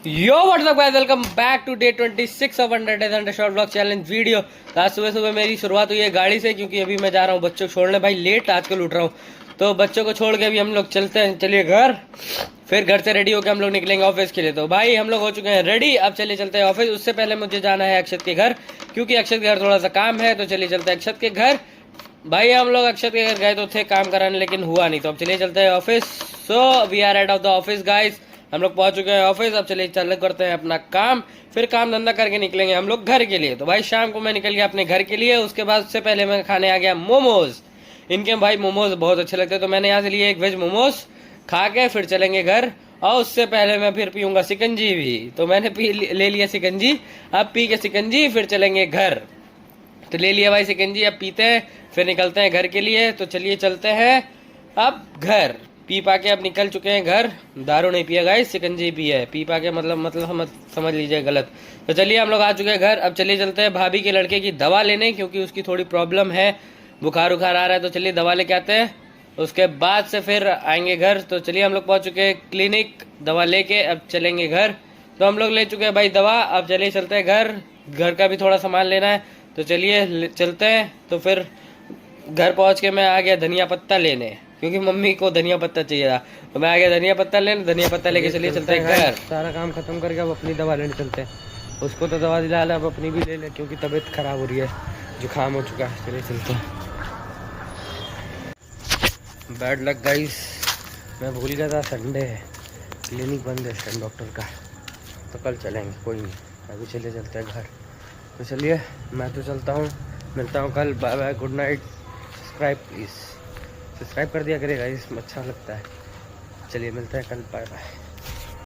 Yo what's up guys, welcome back to day 26 of 100 short blog challenge video. आज सुबह सुबह मेरी शुरुआत हुई है गाड़ी से, क्योंकि अभी मैं जा रहा हूँ बच्चों को छोड़ने। भाई लेट आजकल उठ रहा हूँ, तो बच्चों को छोड़ के अभी हम लोग चलते हैं, चलिए घर। फिर घर से रेडी होकर हम लोग निकलेंगे ऑफिस के लिए। तो भाई हम लोग हो चुके हैं रेडी, अब चलिए चलते हैं ऑफिस। उससे पहले मुझे जाना है अक्षत के घर, क्योंकि अक्षत के घर थोड़ा सा काम है। तो चलिए चलते हैं अक्षत के घर। भाई हम लोग अक्षत के घर गए तो थे काम कराने, लेकिन हुआ नहीं, तो अब चलिए चलते हैं office. So we are at of the office guys, हम लोग पहुंच चुके हैं ऑफिस। अब चलिए चल करते हैं अपना काम, फिर काम धंधा करके निकलेंगे हम लोग घर के लिए। तो भाई शाम को मैं निकल गया अपने घर के लिए। उसके बाद उससे पहले मैं खाने आ गया मोमोज। इनके भाई मोमोज बहुत अच्छे लगते हैं, तो मैंने यहाँ से लिए एक वेज मोमोज। खा के फिर चलेंगे घर, और उससे पहले मैं फिर पीऊंगा सिकंजी भी। तो मैंने ले लिया सिकंजी, अब पी के सिकंजी फिर चलेंगे घर। तो ले लिया भाई सिकंजी, अब पीते हैं फिर निकलते हैं घर के लिए। तो चलिए चलते हैं अब घर। पी पा के अब निकल चुके हैं घर। दारू नहीं पिया गाइस, सिकंजी पिया है। पी पा के मतलब समझ लीजिए गलत। तो चलिए हम लोग आ चुके हैं घर। अब चलिए चलते हैं भाभी के लड़के की दवा लेने, क्योंकि उसकी थोड़ी प्रॉब्लम है, बुखार उखार आ रहा है। तो चलिए दवा लेके आते हैं, उसके बाद से फिर आएंगे घर। तो चलिए हम लोग पहुंच चुके हैं क्लिनिक, दवा लेके अब चलेंगे घर। तो हम लोग ले चुके हैं भाई दवा, अब चलिए चलते हैं घर। घर का भी थोड़ा सामान लेना है, तो चलिए चलते हैं। तो फिर घर पहुंच के मैं आ गया धनिया पत्ता लेने, क्योंकि मम्मी को धनिया पत्ता चाहिए था। तो मैं आ गया धनिया पत्ता लेने। धनिया पत्ता लेके चलिए चलते हैं घर। सारा काम खत्म करके अब अपनी दवा लेने चलते हैं। उसको तो दवा दिला, अब अपनी भी ले ले, क्योंकि तबीयत खराब हो रही है, जुकाम हो चुका है। चलिए चलते हैं। बैड लक गाइस, मैं भूल गया था संडे है, क्लिनिक बंद है स्टैंड डॉक्टर का। तो कल चलेंगे, कोई नहीं, अभी चलिए चलते हैं घर। तो चलिए मैं तो चलता हूँ, मिलता हूँ कल। Bye bye, good night. Subscribe please, subscribe कर दिया करेगा, इसमें अच्छा लगता है। चलिए मिलते हैं कल, बाय बाय।